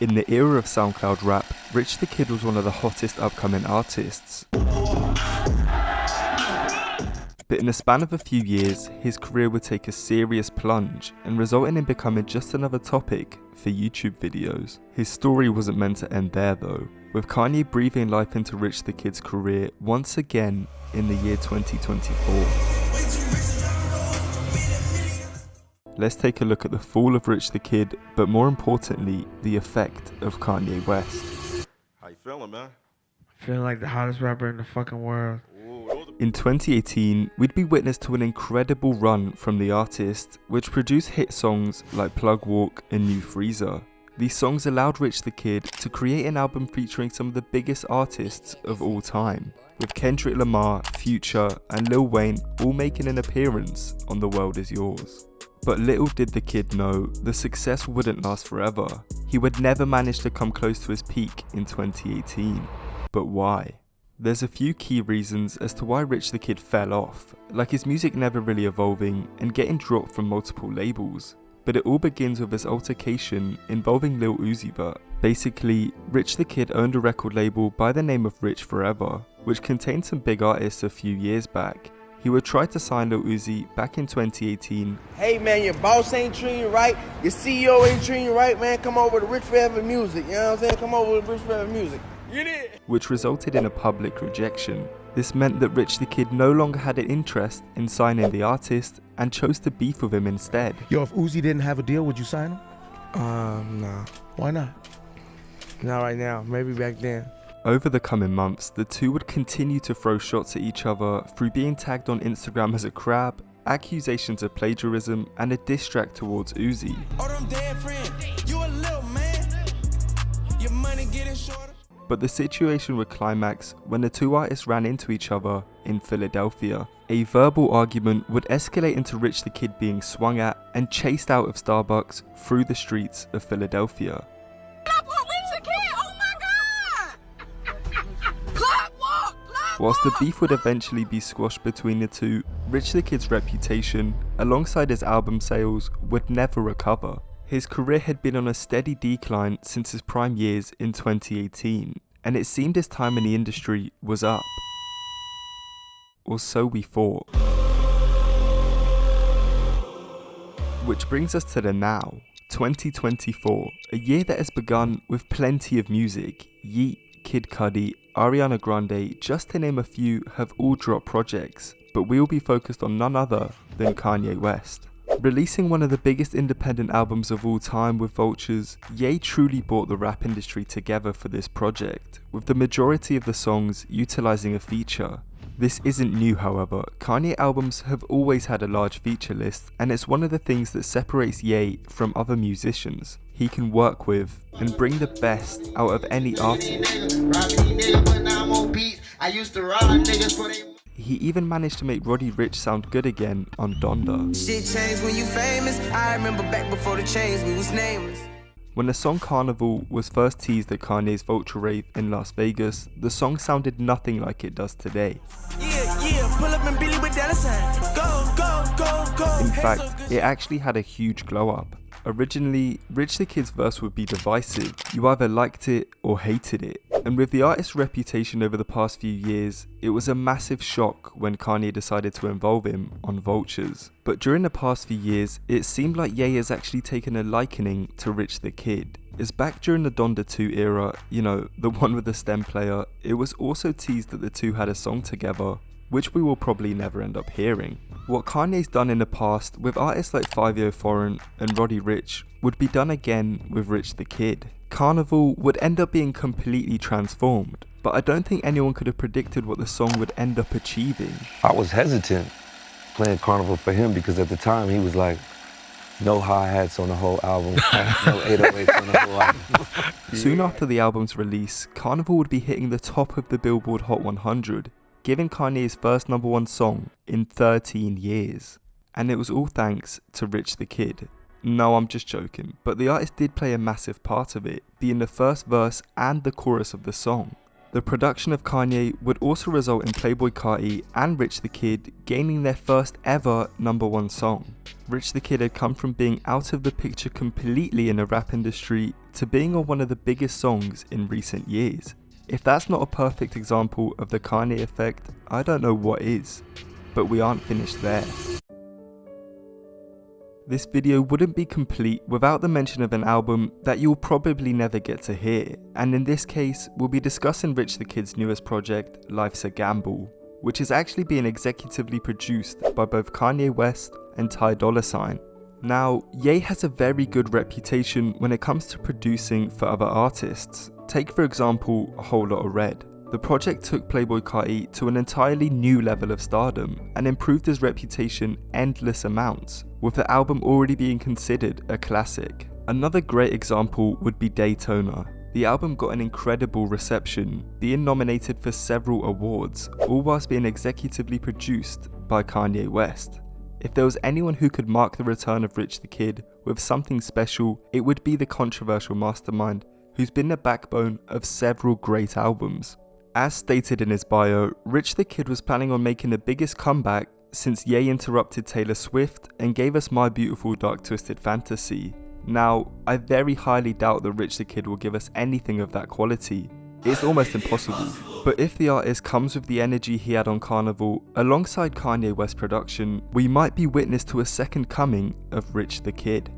In the era of Soundcloud rap, Rich the Kid was one of the hottest upcoming artists. But in the span of a few years, his career would take a serious plunge and result in him becoming just another topic for YouTube videos. His story wasn't meant to end there though, with Kanye breathing life into Rich the Kid's career once again in the year 2024. Let's take a look at the fall of Rich the Kid, but more importantly, the effect of Kanye West. How you feeling, man? Feeling like the hottest rapper in the fucking world. In 2018, we'd be witness to an incredible run from the artist, which produced hit songs like Plug Walk and New Freezer. These songs allowed Rich the Kid to create an album featuring some of the biggest artists of all time, with Kendrick Lamar, Future, and Lil Wayne all making an appearance on The World Is Yours. But little did the kid know, the success wouldn't last forever. He would never manage to come close to his peak in 2018. But why? There's a few key reasons as to why Rich the Kid fell off, like his music never really evolving and getting dropped from multiple labels. But it all begins with his altercation involving Lil Uzi Vert. Basically, Rich the Kid owned a record label by the name of Rich Forever, which contained some big artists a few years back. He would try to sign Lil Uzi back in 2018. Hey man, your boss ain't treating you right, your CEO ain't treating you right, man, come over to Rich Forever Music, you know what I'm saying? Come over to Rich Forever Music. You did! Which resulted in a public rejection. This meant that Rich the Kid no longer had an interest in signing the artist and chose to beef with him instead. Yo, if Uzi didn't have a deal, would you sign him? Nah. Why not? Not right now. Maybe back then. Over the coming months, the two would continue to throw shots at each other through being tagged on Instagram as a crab, accusations of plagiarism, and a diss track towards Uzi. Oh, them dead friend, you a little man, your money getting shorter. But the situation would climax when the two artists ran into each other in Philadelphia. A verbal argument would escalate into Rich the Kid being swung at and chased out of Starbucks through the streets of Philadelphia. Whilst the beef would eventually be squashed between the two, Rich the Kid's reputation, alongside his album sales, would never recover. His career had been on a steady decline since his prime years in 2018, and it seemed his time in the industry was up. Or so we thought. Which brings us to the now, 2024, a year that has begun with plenty of music. Yeet, Kid Cudi, Ariana Grande, just to name a few, have all dropped projects, but we'll be focused on none other than Kanye West. Releasing one of the biggest independent albums of all time with Vultures, Ye truly brought the rap industry together for this project, with the majority of the songs utilising a feature. This isn't new however, Kanye albums have always had a large feature list, and it's one of the things that separates Ye from other musicians. He can work with and bring the best out of any artist. He even managed to make Roddy Ricch sound good again on Donda. Shit changed when you famous, I remember back before the change, we was nameless. When the song Carnival was first teased at Kanye's Vulture rave in Las Vegas, the song sounded nothing like it does today. Pull up and Billy with dollar sign. Go. In fact, it actually had a huge glow up. Originally, Rich the Kid's verse would be divisive. You either liked it or hated it. And with the artist's reputation over the past few years, it was a massive shock when Kanye decided to involve him on Vultures. But during the past few years, it seemed like Ye has actually taken a likening to Rich the Kid. As back during the Donda 2 era, you know, the one with the stem player, it was also teased that the two had a song together, which we will probably never end up hearing. What Kanye's done in the past with artists like Fivio Foreign and Roddy Ricch would be done again with Rich the Kid. Carnival would end up being completely transformed, but I don't think anyone could have predicted what the song would end up achieving. I was hesitant playing Carnival for him because at the time he was like, no hi-hats on the whole album, no 808s on the whole album. Soon after the album's release, Carnival would be hitting the top of the Billboard Hot 100, giving Kanye his first #1 song in 13 years. And it was all thanks to Rich the Kid. No, I'm just joking, but the artist did play a massive part of it, being the first verse and the chorus of the song. The production of Kanye would also result in Playboi Carti and Rich the Kid gaining their first ever #1 song. Rich the Kid had come from being out of the picture completely in the rap industry to being on one of the biggest songs in recent years. If that's not a perfect example of the Kanye effect, I don't know what is. But we aren't finished there. This video wouldn't be complete without the mention of an album that you'll probably never get to hear, and in this case, we'll be discussing Rich the Kid's newest project, Life's a Gamble, which is actually being executively produced by both Kanye West and Ty Dolla $ign. Now, Ye has a very good reputation when it comes to producing for other artists. Take for example, A Whole Lotta Red. The project took Playboi Carti to an entirely new level of stardom and improved his reputation endless amounts, with the album already being considered a classic. Another great example would be Daytona. The album got an incredible reception, being nominated for several awards, all whilst being executively produced by Kanye West. If there was anyone who could mark the return of Rich the Kid with something special, it would be the controversial mastermind who's been the backbone of several great albums. As stated in his bio, Rich the Kid was planning on making the biggest comeback since Ye interrupted Taylor Swift and gave us My Beautiful Dark Twisted Fantasy. Now, I very highly doubt that Rich the Kid will give us anything of that quality. It's almost impossible. But if the artist comes with the energy he had on Carnival, alongside Kanye West production, we might be witness to a second coming of Rich the Kid.